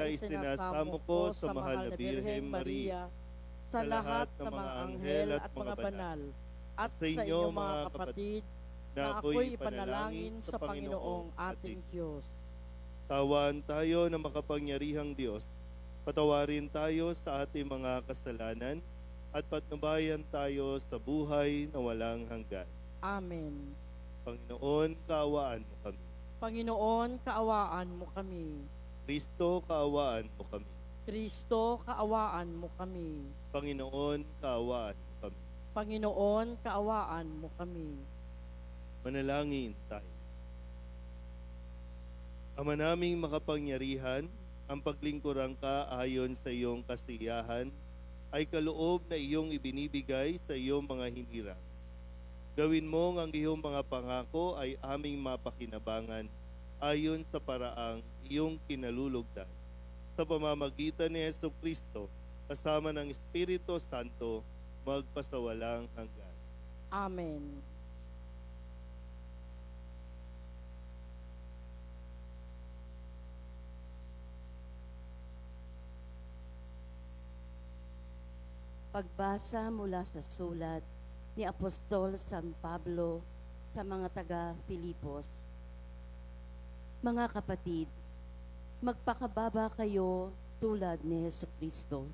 kaya isinasamo ko sa mahal na Birheng Maria, sa lahat ng mga anghel at mga banal, at sa inyo mga kapatid, na ako'y ipanalangin sa Panginoong ating Diyos. Tawan tayo ng makapangyarihang Diyos. Patawarin tayo sa ating mga kasalanan at patnubayan tayo sa buhay na walang hanggan. Amen. Panginoon, kaawaan mo kami. Panginoon, kaawaan mo kami. Kristo, kaawaan mo kami. Kristo, kaawaan mo kami. Panginoon, kaawaan mo kami. Panginoon, kaawaan mo kami. Manalangin tayo. Ama naming makapangyarihan, ang paglingkurang ka ayon sa iyong kasiyahan ay kaloob na iyong ibinibigay sa iyong mga hinirang. Gawin mo ang iyong mga pangako ay aming mapakinabangan ayon sa paraang iyong kinalulugdan. Sa pamamagitan ni Jesucristo, kasama ng Espiritu Santo, magpasawalang hanggan. Amen. Pagbasa mula sa sulat ni Apostol San Pablo sa mga taga-Filipos. Mga kapatid, magpakababa kayo tulad ni Jesucristo,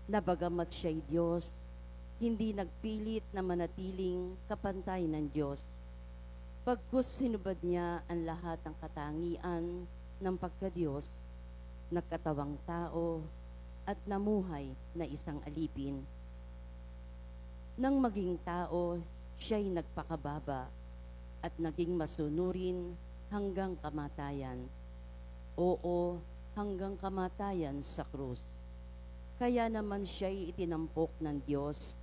na bagamat siya'y Diyos, hindi nagpilit na manatiling kapantay ng Diyos. Pagkus hinubad niya ang lahat ng katangian ng pagka-Diyos, nagkatawang tao, at namuhay na isang alipin. Nang maging tao, siya'y nagpakababa at naging masunurin hanggang kamatayan. Oo, hanggang kamatayan sa krus. Kaya naman siya'y itinampok ng Diyos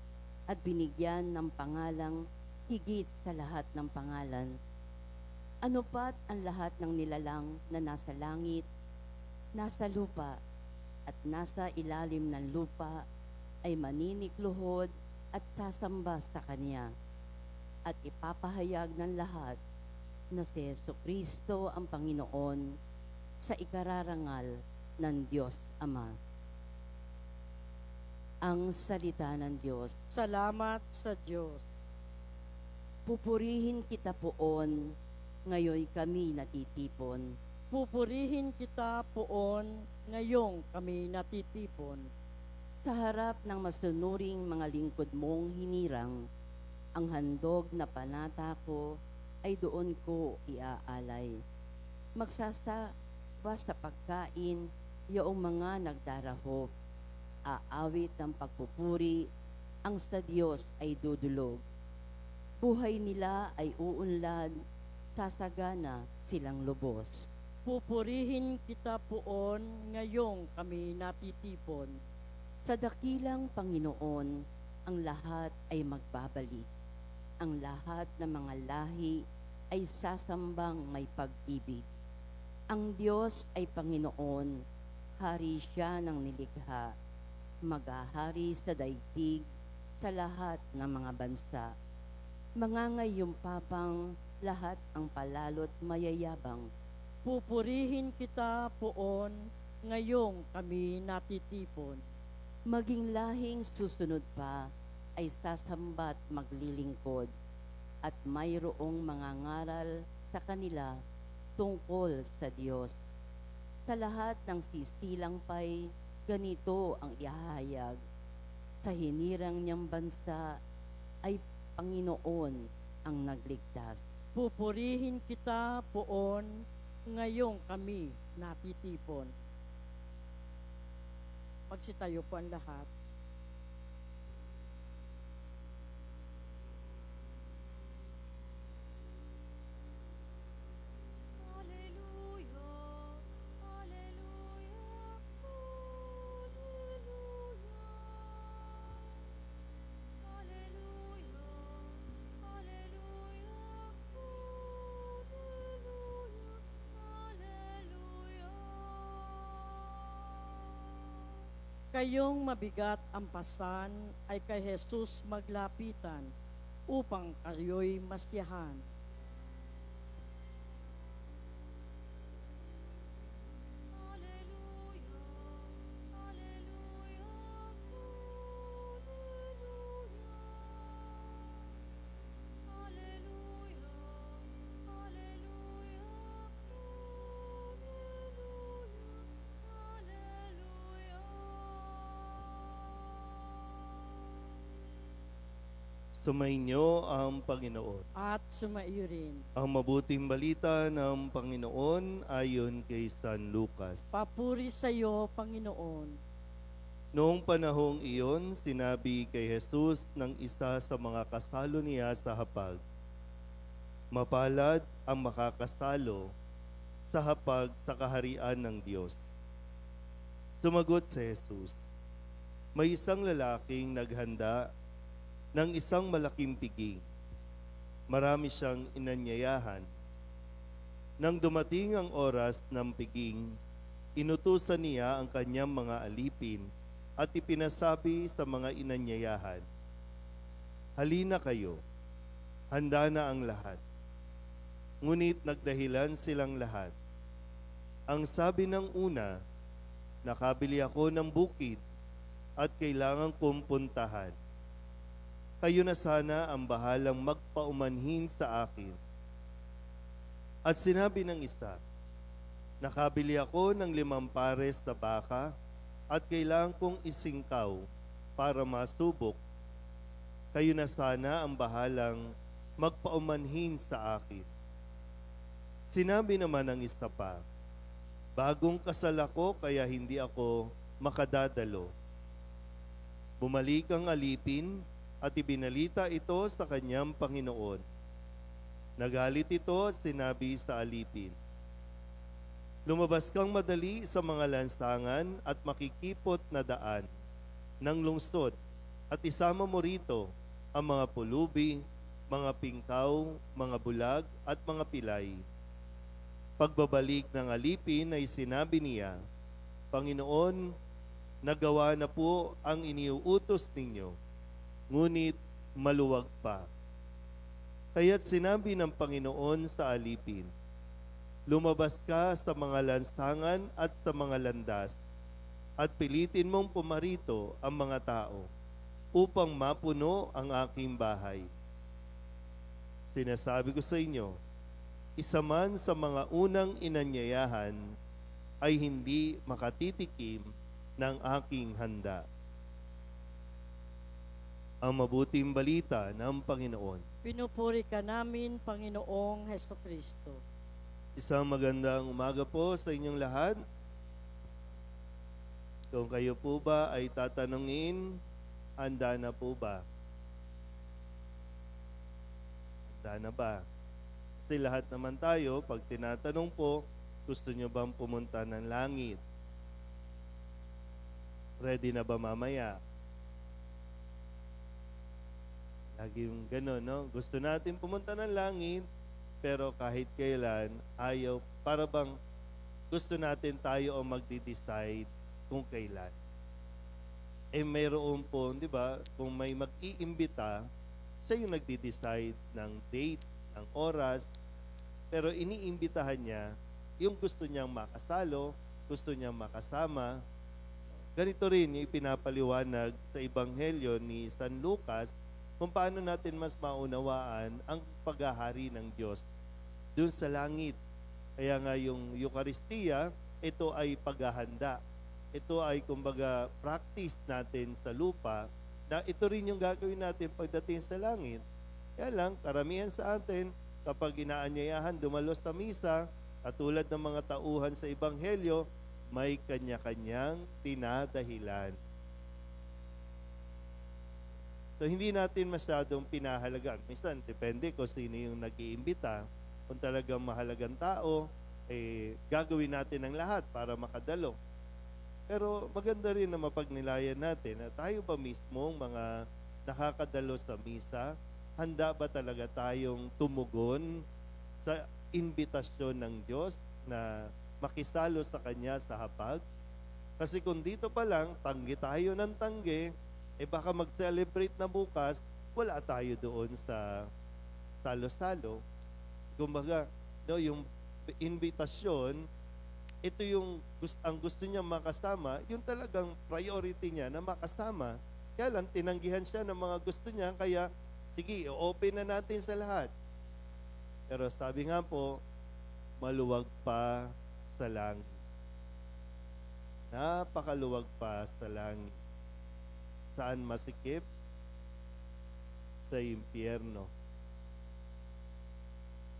at binigyan ng pangalang higit sa lahat ng pangalan. Ano pat ang lahat ng nilalang na nasa langit, nasa lupa, at nasa ilalim ng lupa ay maninikluhod at sasamba sa Kanya, at ipapahayag ng lahat na si Jesucristo ang Panginoon sa ikararangal ng Diyos Ama. Ang salita ng Diyos. Salamat sa Diyos. Pupurihin kita poon, ngayon kami natitipon. Pupurihin kita poon, ngayong kami natitipon. Sa harap ng masunuring mga lingkod mong hinirang, ang handog na panata ko ay doon ko iaalay. Magsasaba sa pagkain yaong mga nagdarahop, aawit ng pagpupuri, ang sa Diyos ay dudulog. Buhay nila ay uunlad, sasagana silang lubos. Pupurihin kita poon, ngayong kami natitipon. Sa dakilang Panginoon, ang lahat ay magbabalik. Ang lahat ng mga lahi ay sasambang may pag-ibig. Ang Diyos ay Panginoon, hari siya ng nilikha, maghahari sa daigdig sa lahat ng mga bansa. Mangangayumpapang lahat ang palalo't mayayabang. Pupurihin kita poon, ngayong kami natitipon. Maging lahing susunod pa ay sasamba't maglilingkod, at mayroong mga ngaral sa kanila tungkol sa Diyos. Sa lahat ng sisilang pa'y ganito ang ihahayag. Sa hinirang niyang bansa ay Panginoon ang nagligtas. Pupurihin kita poon, ngayong kami natitipon. Magsitayo po ang lahat. Kayong mabigat ang pasan ay kay Jesus maglapitan upang kayo'y masiyahan. Hallelujah, Sumainyo ang Panginoon. At sumaiyo rin. Ang mabuting balita ng Panginoon ayon kay San Lucas. Papuri sa iyo, Panginoon. Noong panahong iyon, sinabi kay Jesus ng isa sa mga kasalo niya sa hapag, "Mapalad ang makakasalo sa hapag sa kaharian ng Diyos." Sumagot si Jesus, "May isang lalaking naghanda ng isang malaking piging. Marami siyang inanyayahan. Nang dumating ang oras ng piging, inutusan niya ang kanyang mga alipin at ipinasabi sa mga inanyayahan, 'Halina kayo, handa na ang lahat.' Ngunit nagdahilan silang lahat. Ang sabi ng una, 'Nakabili ako ng bukid at kailangan kong puntahan. Kayo na sana ang bahalang magpaumanhin sa akin.' At sinabi ng isa, 'Nakabili ako ng 5 pares na baka at kailangan kong isingkaw para masubok. Kayo na sana ang bahalang magpaumanhin sa akin.' Sinabi naman ng isa pa, 'Bagong kasal ako kaya hindi ako makadadalo.' Bumalik ang alipin at ibinalita ito sa kanyang Panginoon. Nagalit ito at sinabi sa alipin, 'Lumabas kang madali sa mga lansangan at makikipot na daan ng lungsod at isama mo rito ang mga pulubi, mga pingkaw, mga bulag at mga pilay.' Pagbabalik ng alipin ay sinabi niya, 'Panginoon, nagawa na po ang iniuutos ninyo, ngunit maluwag pa.' Kaya't sinabi ng Panginoon sa alipin, 'Lumabas ka sa mga lansangan at sa mga landas, at pilitin mong pumarito ang mga tao, upang mapuno ang aking bahay.' Sinasabi ko sa inyo, isa man sa mga unang inanyayahan ay hindi makatitikim ng aking handa." Ang mabuting balita ng Panginoon. Pinupuri ka namin, Panginoong Hesukristo. Isang magandang umaga po sa inyong lahat. Kung kayo po ba ay tatanungin, handa na po ba? Handa na ba? Kasi lahat naman tayo, pag tinatanong po, gusto nyo bang pumunta ng langit? Ready na ba mamaya? Laging gano'n, no? Gusto natin pumunta ng langit, pero kahit kailan, ayaw. Para bang gusto natin tayo ang magde-decide kung kailan. Mayroon po, di ba, kung may mag-iimbita, siya yung nagde-decide ng date, ng oras, pero iniimbitahan niya yung gusto niyang makasalo, gusto niyang makasama. Ganito rin yung ipinapaliwanag sa Ebanghelyo ni San Lucas kung paano natin mas maunawaan ang paghahari ng Diyos dun sa langit. Kaya nga yung Eucharistia, ito ay paghahanda. Ito ay kumbaga practice natin sa lupa na ito rin yung gagawin natin pagdating sa langit. Kaya lang, karamihan sa atin, kapag inaanyayahan dumalo sa misa, katulad ng mga tauhan sa Ebanghelyo, may kanya-kanyang tinadahilan. So, hindi natin masyadong pinahalagaan. Minsan, depende kung sino yung nag-iimbita. Kung talagang mahalagang tao, gagawin natin ang lahat para makadalo. Pero maganda rin na mapagnilayan natin na tayo ba mismong mga nakakadalo sa misa, handa ba talaga tayong tumugon sa imbitasyon ng Diyos na makisalo sa Kanya sa hapag? Kasi kung dito pa lang, tanggi tayo ng tanggi, baka mag-celebrate na bukas, wala tayo doon sa salo-salo. Kumbaga, no, yung invitasyon, ito yung ang gusto niya makasama, yung talagang priority niya na makasama. Kaya lang, tinanggihan siya ng mga gusto niya, kaya, sige, open na natin sa lahat. Pero sabi nga po, maluwag pa sa langit. Napakaluwag pa sa langit. Saan masikip? Sa sa impyerno.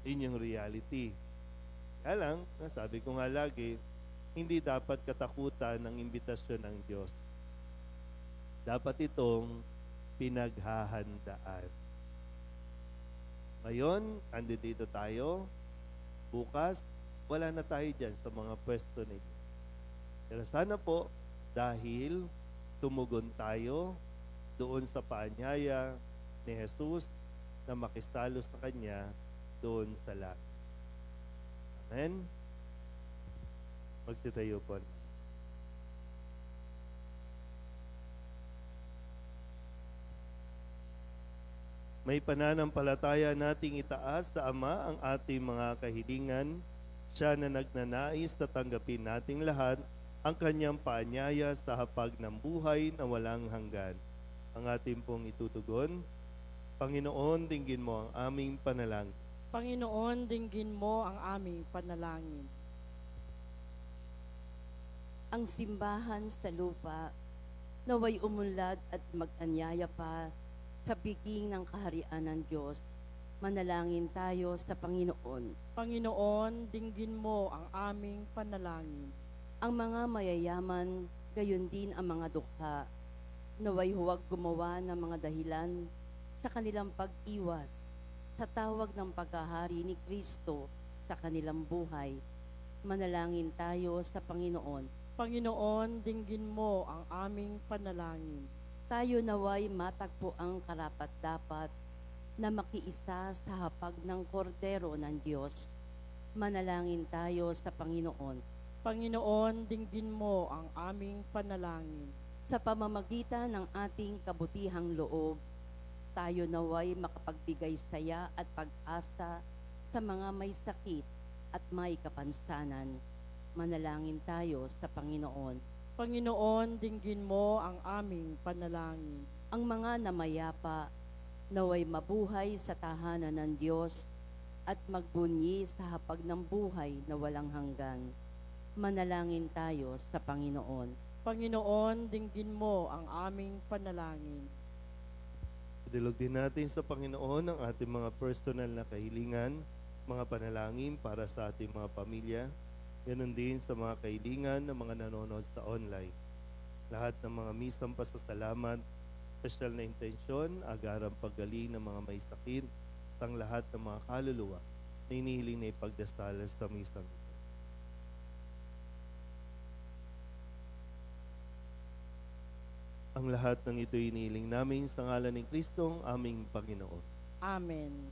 Yun yung reality. Kaya lang, sabi ko nga lagi, hindi dapat katakutan ng imbitasyon ng Diyos. Dapat itong pinaghahandaan. Ngayon, andito tayo. Bukas, wala na tayo dyan sa mga pwesto ninyo. Pero sana po, dahil tumugon tayo doon sa paanyaya ni Jesus na makisalo sa Kanya doon sa langit. Amen? Magsitayo po. May pananampalataya nating itaas sa Ama ang ating mga kahilingan. Siya na nagnanais na tanggapin nating lahat ang Kanyang paanyaya sa hapag ng buhay na walang hanggan. Ang ating pong itutugon, Panginoon, dinggin mo ang aming panalangin. Panginoon, dinggin mo ang aming panalangin. Ang simbahan sa lupa naway umunlad at mag-anyaya pa sa biging ng kaharian ng Diyos. Manalangin tayo sa Panginoon. Panginoon, dinggin mo ang aming panalangin. Ang mga mayayaman, gayon din ang mga dukha, naway huwag gumawa ng mga dahilan sa kanilang pag-iwas sa tawag ng paghahari ni Kristo sa kanilang buhay. Manalangin tayo sa Panginoon. Panginoon, dinggin mo ang aming panalangin. Tayo naway matagpo ang karapat-dapat na makiisa sa hapag ng kordero ng Diyos. Manalangin tayo sa Panginoon. Panginoon, dinggin mo ang aming panalangin. Sa pamamagitan ng ating kabutihang loob, tayo naway makapagbigay saya at pag-asa sa mga may sakit at may kapansanan. Manalangin tayo sa Panginoon. Panginoon, dinggin mo ang aming panalangin. Ang mga namayapa, naway mabuhay sa tahanan ng Diyos at magbunyi sa hapag ng buhay na walang hanggan. Manalangin tayo sa Panginoon. Panginoon, dinggin mo ang aming panalangin. Idulog din natin sa Panginoon ang ating mga personal na kahilingan, mga panalangin para sa ating mga pamilya, ganon din sa mga kahilingan ng mga nanonood sa online. Lahat ng mga misang pasasalamat, special na intensyon, agarang paggaling ng mga may sakit, at ang lahat ng mga kaluluwa na inihiling na ipagdasal sa misang ito. Ang lahat ng ito inihiling namin sa ngalan ni Kristong aming Panginoon. Amen.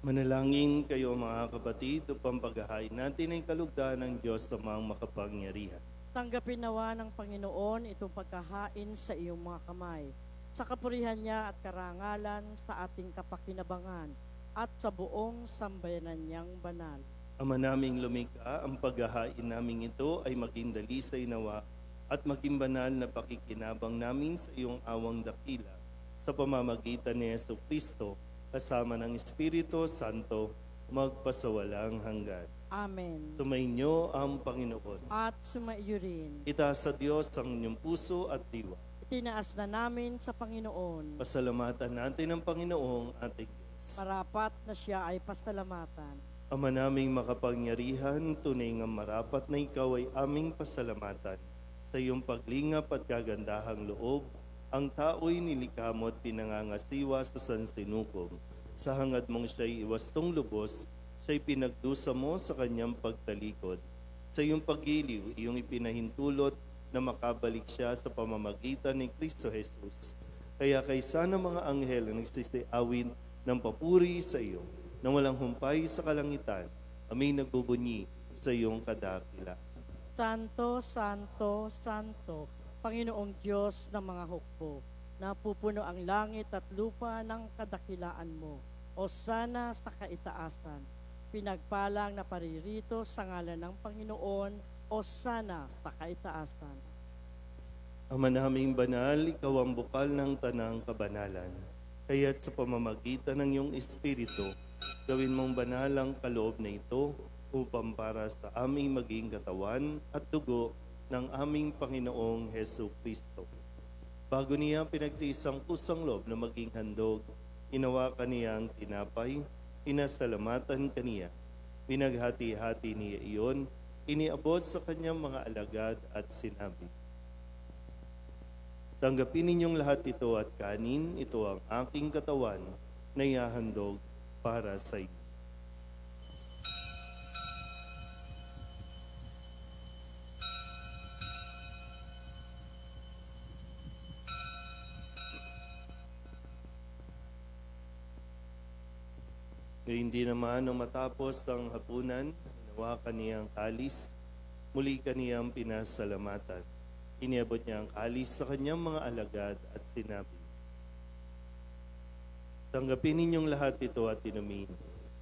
Manalangin kayo mga kapatid upang paghahain natin ay kalugdan ng Diyos sa mga makapangyarihan. Tanggapin nawa ng Panginoon itong pagkahain sa iyong mga kamay, sa kapurihan niya at karangalan sa ating kapakinabangan at sa buong sambayanan niyang banal. Ama naming lumikha, ang paghahain naming ito ay maging dalisay nawa at maging banal na pakikinabang namin sa iyong awang dakila sa pamamagitan ni Jesu Kristo kasama ng Espiritu Santo magpasawalang hanggan. Amen. Sumainyo ang Panginoon. At sumaiyo rin. Itaas sa Diyos ang inyong puso at diwa. Itinaas na namin sa Panginoon. Pasalamatan natin ang Panginoong ating Diyos. Marapat na siya ay pasalamatan. Ama naming makapangyarihan, tunay nga marapat na ikaw ay aming pasalamatan. Sa iyong paglingap at kagandahang loob, ang tao'y nilikha mo at pinangangasiwa sa sansinukob. Sa hangad mong siya'y iwastong lubos, siya'y pinagdusa mo sa kanyang pagtalikod. Sa iyong paggiliw, iyong ipinahintulot na makabalik siya sa pamamagitan ni Kristo Jesus. Kaya kaysa ng mga anghel na nagsisiawin ng papuri sa iyo, na walang humpay sa kalangitan, aming nagbubunyi sa iyong kadakila. Santo, Santo, Santo, Panginoong Diyos ng mga hukbo, napupuno ang langit at lupa ng kadakilaan mo. O sana sa kaitaasan, pinagpalang na paririto sa ngalan ng Panginoon, o sana sa kaitaasan. Ama naming banal, ikaw ang bukal ng tanang kabanalan. Kaya't sa pamamagitan ng iyong Espiritu, gawin mong banal ang kaloob na ito upang para sa aming maging katawan at dugo ng aming Panginoong Hesus Kristo. Bago niya pinagtiis ang kusang loob na maging handog, inawakan niya ang tinapay, inasalamatan kaniya. Pinaghati-hati niya iyon, iniabot sa kanyang mga alagad at sinabi, tanggapin ninyong lahat ito at kanin, ito ang aking katawan na ihahandog para sa inyo. Ngayon din naman nung matapos ang hapunan, hinawakan niya ang kalis, muli kaniyang pinasalamatan. Iniabot niya ang kalis sa kanyang mga alagad at sinabi, tanggapin ninyong lahat ito at inumin.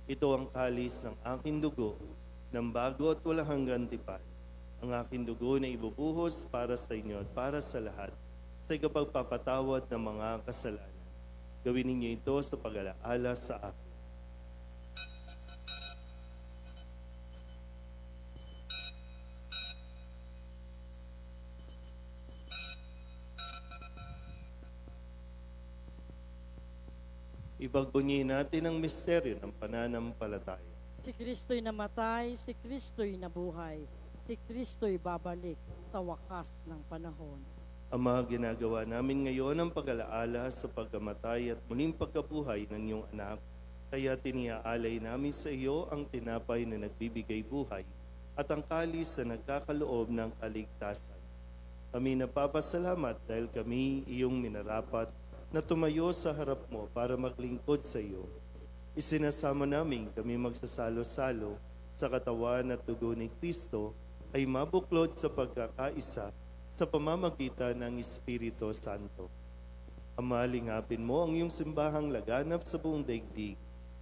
Ito ang kalis ng aking dugo, ng bago at walang hanggang tipan. Ang aking dugo na ibubuhos para sa inyo at para sa lahat, sa ikapagpapatawad ng mga kasalanan. Gawin ninyo ito sa pag-alaala sa akin. Ipagbunyi natin ang misteryo ng pananampalataya. Si Kristo'y namatay, si Kristo'y nabuhay, si Kristo'y babalik sa wakas ng panahon. Ama, ginagawa namin ngayon ang pag-alaala sa pagkamatay at muling pagkabuhay ng iyong anak, kaya tiniaalay namin sa iyo ang tinapay na nagbibigay buhay at ang kalis na nagkakaloob ng kaligtasan. Kami napapasalamat dahil kami iyong minarapat na tumayo sa harap mo para maglingkod sa iyo. Isinasama namin kami magsasalo-salo sa katawan at dugo ni Kristo ay mabuklod sa pagkakaisa sa pamamagitan ng Espiritu Santo. Ama, lingapin mo ang iyong simbahang laganap sa buong daigdig.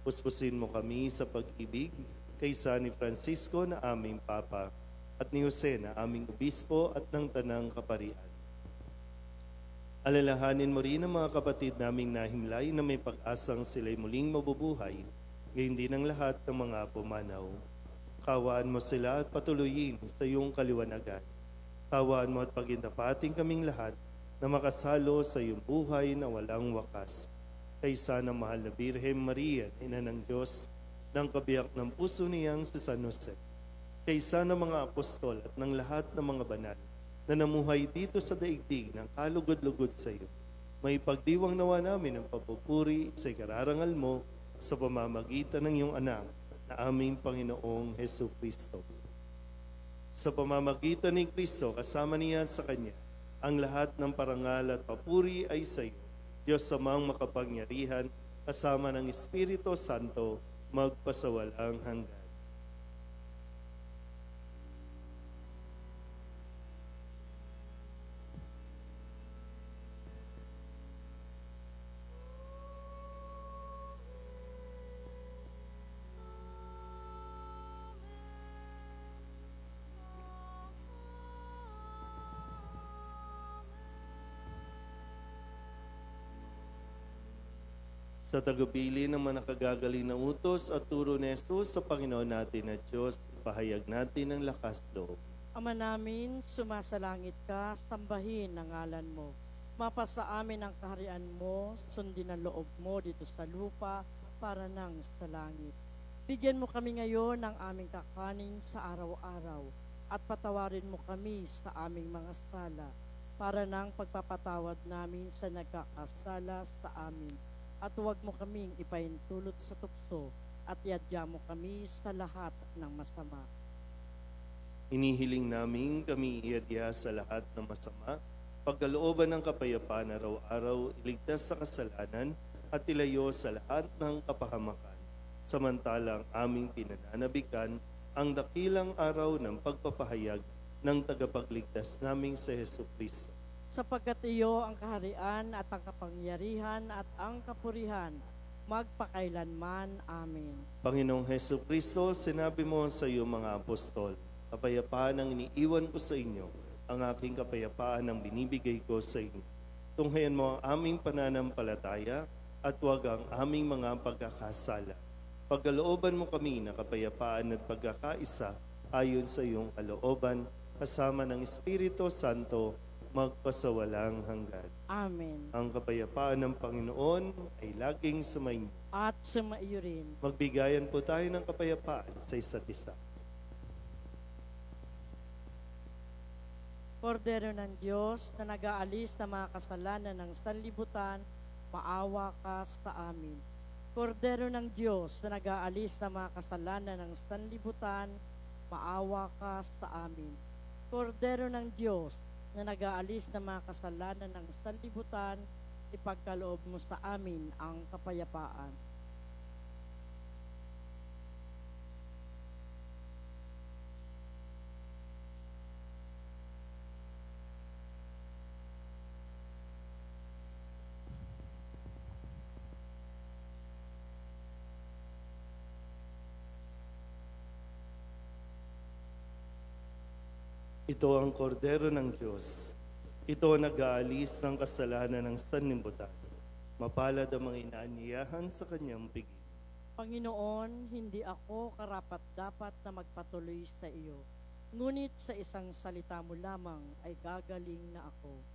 Puspusin mo kami sa pag-ibig kaysa ni Francisco na aming Papa at ni Jose na aming Obispo at ng Tanang Kaparian. Alalahanin mo rin ang mga kapatid naming nahimlay na may pag-asang sila'y muling mabubuhay, gayon din ang lahat ng mga pumanaw. Kawaan mo sila at patuloyin sa iyong kaliwanagan. Kawaan mo at pagintapating kaming lahat na makasalo sa iyong buhay na walang wakas. Kaysa ng mahal na Birhen Maria, Ina ng Diyos, ng kabiyak ng puso niyang si San Jose. Kaysa ng mga apostol at ng lahat ng mga banal na namuhay dito sa daigdig ng kalugod-lugod sa iyo. May pagdiwang nawa namin ang papupuri sa ikararangal mo sa pamamagitan ng iyong anak na aming Panginoong Hesus Kristo. Sa pamamagitan ni Kristo, kasama niya sa Kanya, ang lahat ng parangal at papuri ay sa iyo. Diyos Amang makapangyarihan, kasama ng Espiritu Santo, magpasawalang hanggan. Sa tagubili ng mga nakagagaling na utos at turo ni Jesus sa Panginoon natin at Diyos, ipahayag natin ang lakas loob. Ama namin, sumasalangit ka, sambahin ang ngalan mo. Mapasa amin ang kaharian mo, sundin ang loob mo dito sa lupa para nang sa langit. Bigyan mo kami ngayon ng aming kakanin sa araw-araw at patawarin mo kami sa aming mga sala para nang pagpapatawad namin sa nagkakasala sa amin. At huwag mo kaming ipahintulot sa tukso at iadya mo kami sa lahat ng masama. Inihiling namin kami iadya sa lahat ng masama, pagkalooban ng kapayapaan araw-araw, iligtas sa kasalanan at ilayo sa lahat ng kapahamakan. Samantalang aming pinananabikan ang dakilang araw ng pagpapahayag ng tagapagligtas naming sa Jesucristo. Sapagkat iyo ang kaharian at ang kapangyarihan at ang kapurihan, magpakailanman. Amen. Panginoong Jesucristo, sinabi mo sa iyong mga apostol, kapayapaan ang iniiwan ko sa inyo, ang aking kapayapaan ang binibigay ko sa inyo. Tunghayan mo ang aming pananampalataya at huwag ang aming mga pagkakasala. Pagkalooban mo kami na kapayapaan at pagkakaisa ayon sa iyong kalooban, kasama ng Espiritu Santo, magpasawalang hanggan. Amen. Ang kapayapaan ng Panginoon ay laging sumainyo. At sumaiyo rin. Magbigayan po tayo ng kapayapaan sa isa't isa. Kordero ng Diyos na nag-aalis ng mga kasalanan ng sanlibutan, maawa ka sa amin. Kordero ng Diyos na nag-aalis ng mga kasalanan ng sanlibutan, maawa ka sa amin. Kordero ng Diyos na nag-aalis ng mga kasalanan ng sanlibutan, ipagkaloob mo sa amin ang kapayapaan. Ito ang kordero ng Diyos. Ito ang nag-aalis ng kasalanan ng sanlibutan. Mapalad ang mga inaanyayahan sa kanyang piging. Panginoon, hindi ako karapat-dapat na magpatuloy sa iyo. Ngunit sa isang salita mo lamang ay gagaling na ako.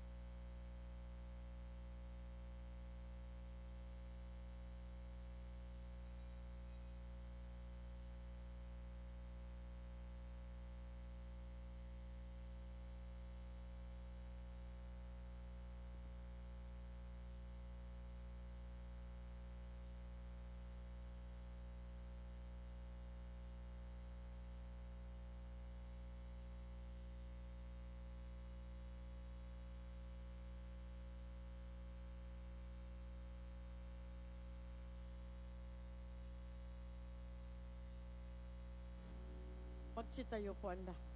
Magsitayo po ang lahat.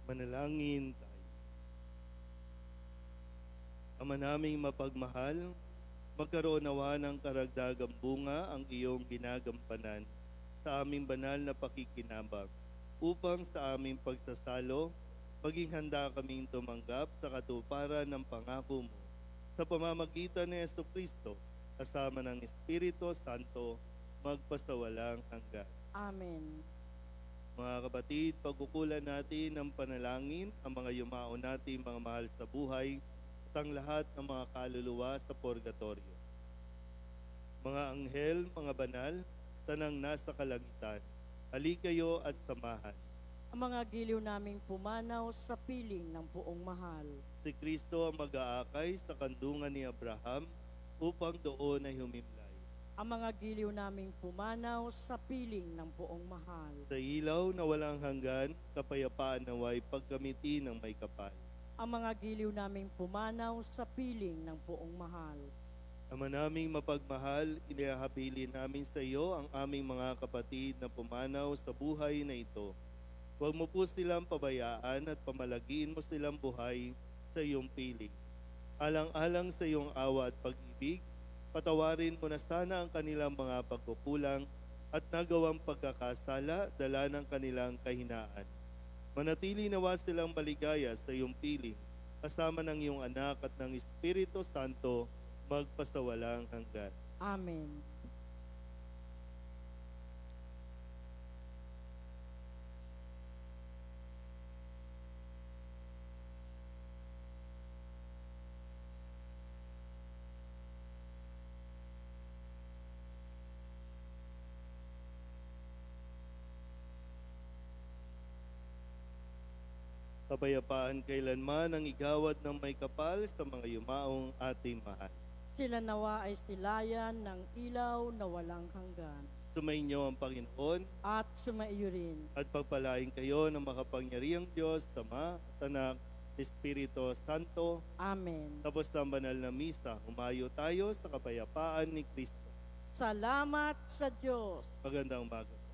Manalangin tayo. Ama naming mapagmahal, magkaroon nawa ng karagdagang bunga ang iyong ginagampanan sa aming banal na pakikinabang upang sa aming pagsasalo, maging handa kaming tumanggap sa katuparan ng pangako mo sa pamamagitan ni Jesucristo kasama ng Espiritu Santo, magpasawalang hanggan. Amen. Mga kapatid, pagkukulan natin ng panalangin ang mga yumao natin, mga mahal sa buhay, at ang lahat ng mga kaluluwa sa purgatorio. Mga anghel, mga banal, tanang nasa kalangitan, halikayo at samahan. Ang mga giliw naming pumanaw sa piling ng buong mahal. Si Kristo ang mag-aakay sa kandungan ni Abraham, upang doon ay humimlay. Ang mga giliw naming pumanaw sa piling ng buong mahal. Sa ilaw na walang hanggan, kapayapaan naway pagkamiti ng may kapal. Ang mga giliw naming pumanaw sa piling ng buong mahal. Ama naming mapagmahal, inihahabilin namin sa iyo ang aming mga kapatid na pumanaw sa buhay na ito. Huwag mo po silang pabayaan at pamalagiin mo silang buhay sa iyong piling. Alang-alang sa iyong awa at pag-ibig, patawarin mo na sana ang kanilang mga pagkukulang at nagawang pagkakasala dala ng kanilang kahinaan. Manatili nawa silang maligaya sa iyong piling kasama ng iyong anak at ng Espiritu Santo, magpasawalang hanggan. Amen. Kapayapaan kailanman ang igawad ng may kapal sa mga yumaong ating mahal. Sila nawa ay silayan ng ilaw na walang hanggan. Sumainyo ang Panginoon At sumaiyo rin. at pagpalain kayo ng makapangyarihang Diyos, Ama at Anak, Espiritu Santo. Amen. Tapos ng banal na misa, humayo tayo sa kapayapaan ni Kristo. Salamat sa Diyos. Magandang umaga.